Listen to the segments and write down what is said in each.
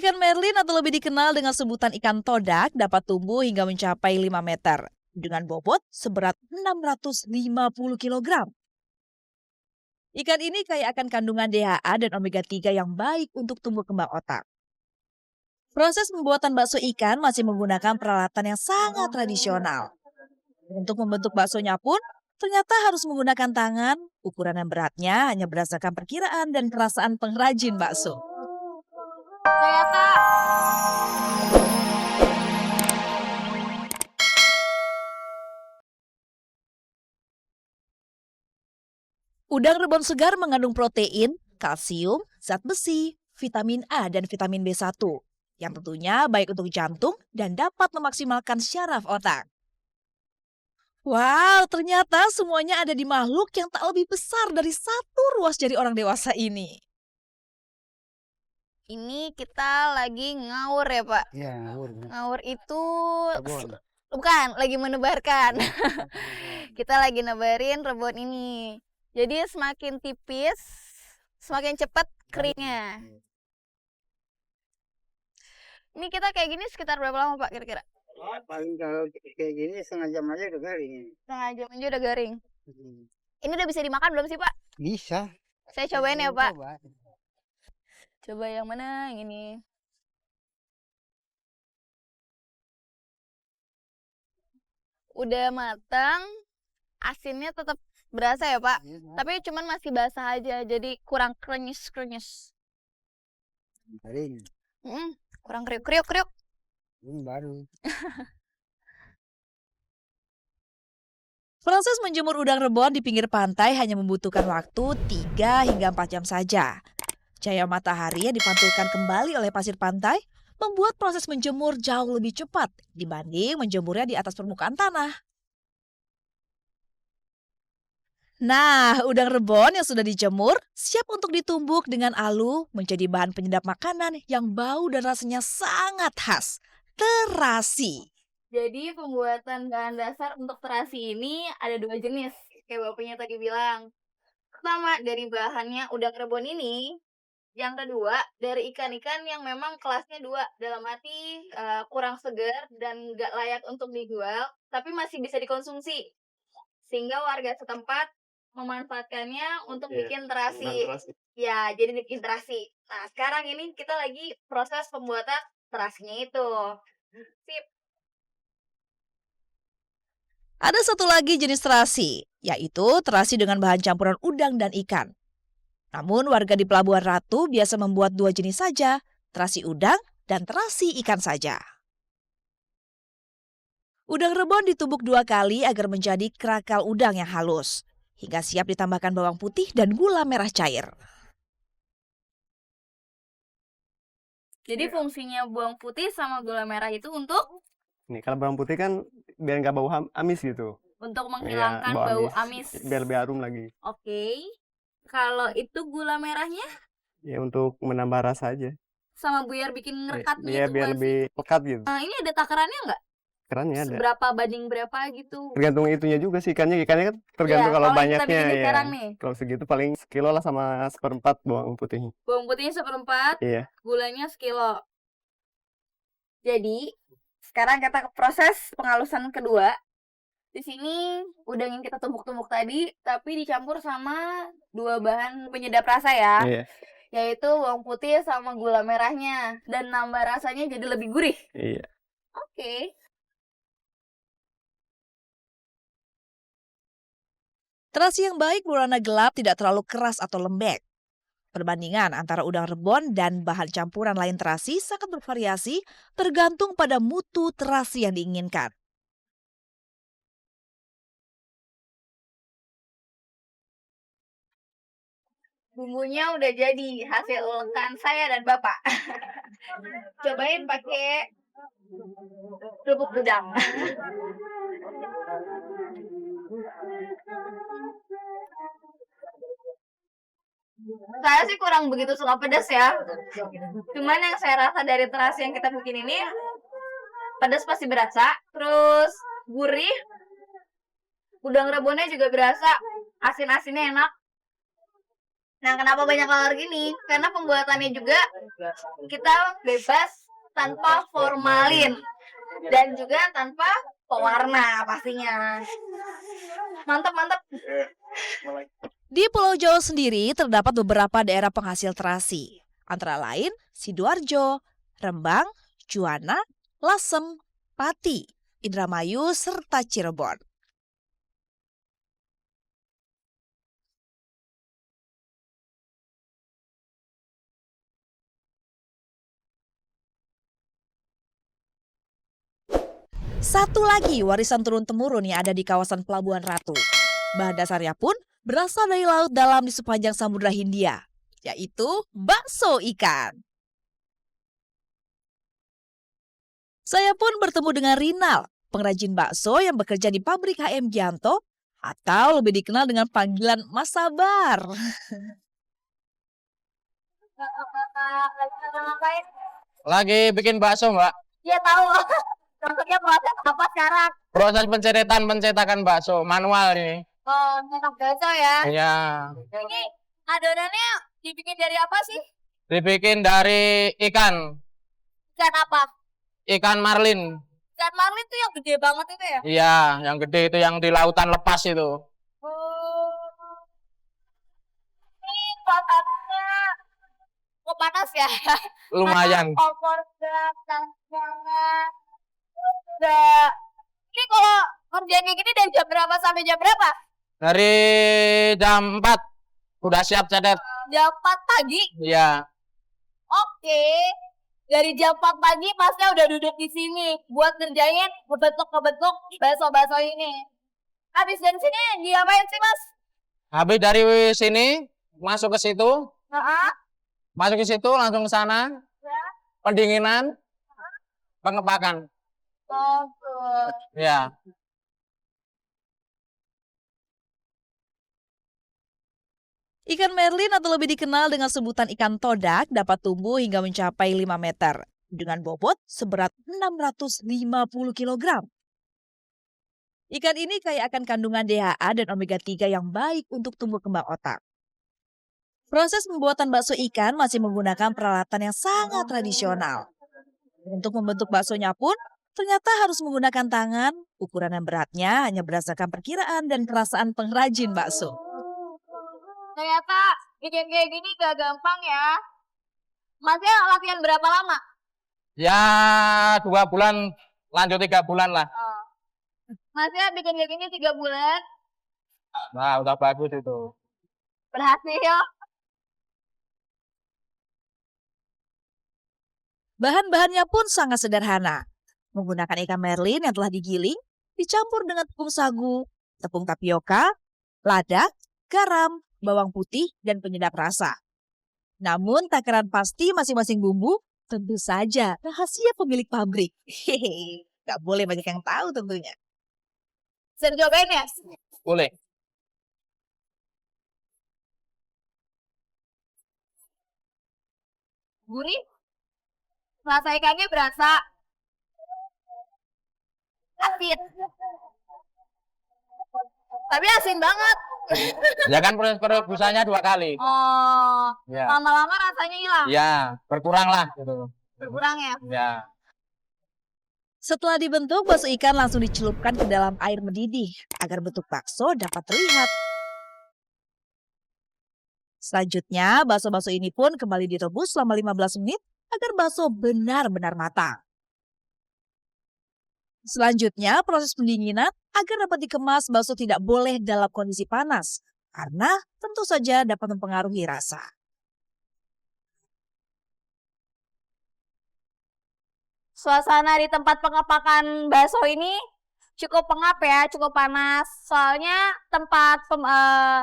Ikan merlin atau lebih dikenal dengan sebutan ikan todak dapat tumbuh hingga mencapai 5 meter dengan bobot seberat 650 kilogram. Ikan ini kaya akan kandungan DHA dan omega 3 yang baik untuk tumbuh kembang otak. Proses pembuatan bakso ikan masih menggunakan peralatan yang sangat tradisional. Untuk membentuk baksonya pun, ternyata harus menggunakan tangan, ukuran yang beratnya hanya berdasarkan perkiraan dan perasaan pengrajin bakso. Saya Kak. Udang rebon segar mengandung protein, kalsium, zat besi, vitamin A dan vitamin B1 yang tentunya baik untuk jantung dan dapat memaksimalkan syaraf otak. Wow, ternyata semuanya ada di makhluk yang tak lebih besar dari satu ruas jari orang dewasa ini. Ini kita lagi ngaur ya Pak. Iya, ngawur. Ngaur itu Rebon. bukan, lagi menebarkan. Kita lagi nebarin rebon ini. Jadi semakin tipis, semakin cepat keringnya. Ini kita kayak gini sekitar berapa lama Pak kira-kira? Paling kalau kayak gini setengah jam aja udah garing. Setengah jam aja udah garing. Ini udah bisa dimakan belum sih Pak? Bisa. Saya cobain ya Pak. Coba. Coba yang mana? Yang ini. Udah matang, asinnya tetap berasa ya Pak. Iya, Tapi cuman masih basah aja, jadi kurang krenyes-krenyes. garing. Kurang kriuk-kriuk. Ini baru. Proses menjemur udang rebon di pinggir pantai hanya membutuhkan waktu 3 hingga 4 jam saja. Cahaya matahari yang dipantulkan kembali oleh pasir pantai membuat proses menjemur jauh lebih cepat dibanding menjemurnya di atas permukaan tanah. Nah, udang rebon yang sudah dijemur siap untuk ditumbuk dengan alu menjadi bahan penyedap makanan yang bau dan rasanya sangat khas. Terasi. Jadi pembuatan bahan dasar untuk terasi ini ada 2 jenis, kayak bapaknya tadi bilang. Pertama dari bahannya udang rebon ini, yang kedua dari ikan-ikan yang memang kelasnya 2, dalam arti kurang segar dan nggak layak untuk dijual, tapi masih bisa dikonsumsi. Sehingga warga setempat memanfaatkannya untuk bikin terasi. Ya, jadi bikin terasi. Nah, sekarang ini kita lagi proses pembuatan terasinya itu. Sip. Ada satu lagi jenis terasi, yaitu terasi dengan bahan campuran udang dan ikan. Namun warga di Pelabuhan Ratu biasa membuat 2 jenis saja, terasi udang dan terasi ikan saja. Udang rebon ditumbuk 2 kali agar menjadi krakal udang yang halus, hingga siap ditambahkan bawang putih dan gula merah cair. Jadi fungsinya bawang putih sama gula merah itu untuk Nih, kalau bawang putih kan biar nggak bau amis gitu. menghilangkan Iya, bau amis. Biar lebih harum lagi. Oke. Kalau itu gula merahnya Ya untuk menambah rasa aja. sama biar bikin ngerekatnya Iya, itu biar bukan sih? lebih pekat gitu. Nah, ini ada takarannya nggak? Kerannya ada. Seberapa banding berapa gitu? Tergantung itunya juga sih ikannya. Ikannya kan tergantung Iya, kalau kalau yang kita banyaknya bikin ya. sekarang nih. Kalau segitu paling sekilo lah sama 1/4 bawang putihnya. Bawang putihnya 1/4, Iya. gulanya sekilo. Jadi, sekarang kita ke proses pengalusan kedua. Di sini udang yang kita tumbuk-tumbuk tadi, tapi dicampur sama 2 bahan penyedap rasa ya. Iya. Yaitu bawang putih sama gula merahnya. Dan nambah rasanya jadi lebih gurih. Iya. Oke. Terasi yang baik berwarna gelap tidak terlalu keras atau lembek. Perbandingan antara udang rebon dan bahan campuran lain terasi sangat bervariasi tergantung pada mutu terasi yang diinginkan. Bumbunya udah jadi hasil ulekan saya dan Bapak. Cobain pakai kerupuk udang. Saya sih kurang begitu suka pedas ya. Cuman yang saya rasa dari terasi yang kita bikin ini pedas pasti berasa, terus gurih. Udang rebonnya juga berasa, asin-asinnya enak. Nah, kenapa banyak laler gini? Karena pembuatannya juga kita bebas tanpa formalin dan juga tanpa pewarna pastinya. Mantap, mantap. Di Pulau Jawa sendiri terdapat beberapa daerah penghasil terasi, antara lain Sidoarjo, Rembang, Juwana, Lasem, Pati, Indramayu, serta Cirebon. Satu lagi warisan turun-temurun yang ada di kawasan Pelabuhan Ratu. Bahan dasarnya pun berasal dari laut dalam di sepanjang Samudra Hindia, yaitu bakso ikan. Saya pun bertemu dengan Rinal, pengrajin bakso yang bekerja di pabrik HM Gianto, atau lebih dikenal dengan panggilan Mas Sabar. Ngapain? Lagi bikin bakso, Mbak. Ya tahu. Contohnya proses apa sekarang? Proses pencetakan bakso manual ini. Oh, nyetak bakso ya. Iya. Ini adonannya dibikin dari apa sih? Dibikin dari ikan Ikan apa? marlin. Ikan marlin tuh yang gede banget itu ya? Iya, yang gede itu yang di lautan lepas itu. Oh. Ini prosesnya kok panas ya? Lumayan. Kompor gas, jangan. Udah. Ini kalau kerjanya gini dari jam berapa sampai jam berapa? Dari jam 4 udah siap cedet. Jam 4 pagi. Iya. Oke. Dari jam 4 pagi Masnya udah duduk di sini buat ngerjain ngebentuk bakso-bakso ini. Habis dari sini diapain sih, Mas? Habis dari sini masuk ke situ, Heeh. masuk ke situ langsung ke sana. Ya. Pendinginan, pengepakan. Bagus. Ya. Ikan merlin atau lebih dikenal dengan sebutan ikan todak dapat tumbuh hingga mencapai 5 meter dengan bobot seberat 650 kg. Ikan ini kaya akan kandungan DHA dan omega 3 yang baik untuk tumbuh kembang otak. Proses pembuatan bakso ikan masih menggunakan peralatan yang sangat tradisional. Untuk membentuk baksonya pun ternyata harus menggunakan tangan, ukuran dan beratnya hanya berdasarkan perkiraan dan perasaan pengrajin bakso. Ternyata bikin kayak gini gak gampang ya. Masnya latihan berapa lama? Ya 2 bulan, lanjut 3 bulan lah. Masnya bikin kayak gini 3 bulan. Nah, udah bagus itu. Berhasil. Bahan-bahannya pun sangat sederhana. Menggunakan ikan merlin yang telah digiling, dicampur dengan tepung sagu, tepung tapioka, lada, garam, bawang putih, dan penyedap rasa. Namun takaran pasti masing-masing bumbu tentu saja rahasia pemilik pabrik. Hehehe, gak boleh banyak yang tahu tentunya. Bisa dicobain ya? Boleh. Gurih. Rasa ikannya berasa asin. Tapi asin banget. Ya kan proses perebusannya 2 kali. Oh, Ya. lama-lama rasanya hilang. Ya, berkurang lah gitu. Berkurang ya. Ya. Setelah dibentuk, bakso ikan langsung dicelupkan ke dalam air mendidih agar bentuk bakso dapat terlihat. Selanjutnya, bakso-bakso ini pun kembali direbus selama 15 menit agar bakso benar-benar matang. Selanjutnya, proses pendinginan agar dapat dikemas, bakso tidak boleh dalam kondisi panas karena tentu saja dapat mempengaruhi rasa. Suasana di tempat pengepakan bakso ini cukup pengap ya, cukup panas. Soalnya tempat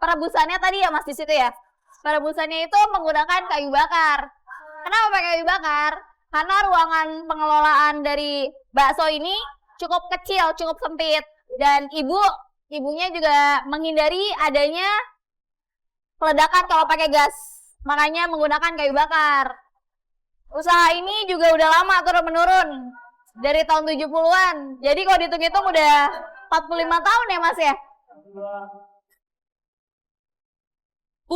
perebusannya tadi ya Mas di situ ya. Perebusannya itu menggunakan kayu bakar. Kenapa pakai kayu bakar? Karena ruangan pengelolaan dari bakso ini cukup kecil, cukup sempit. Dan ibunya juga menghindari adanya peledakan kalau pakai gas. Makanya menggunakan kayu bakar. Usaha ini juga udah lama turun-menurun. Dari tahun 70-an. Jadi kalau dihitung-hitung udah 45 tahun ya Mas ya?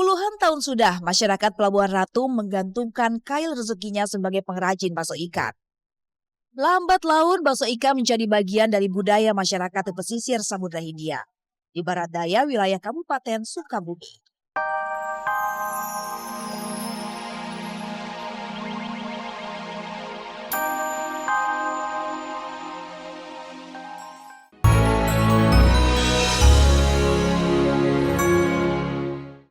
Puluhan tahun sudah masyarakat Pelabuhan Ratu menggantungkan kail rezekinya sebagai pengrajin bakso ikan. Lambat laun bakso ikan menjadi bagian dari budaya masyarakat di pesisir Samudra Hindia, di barat daya wilayah Kabupaten Sukabumi.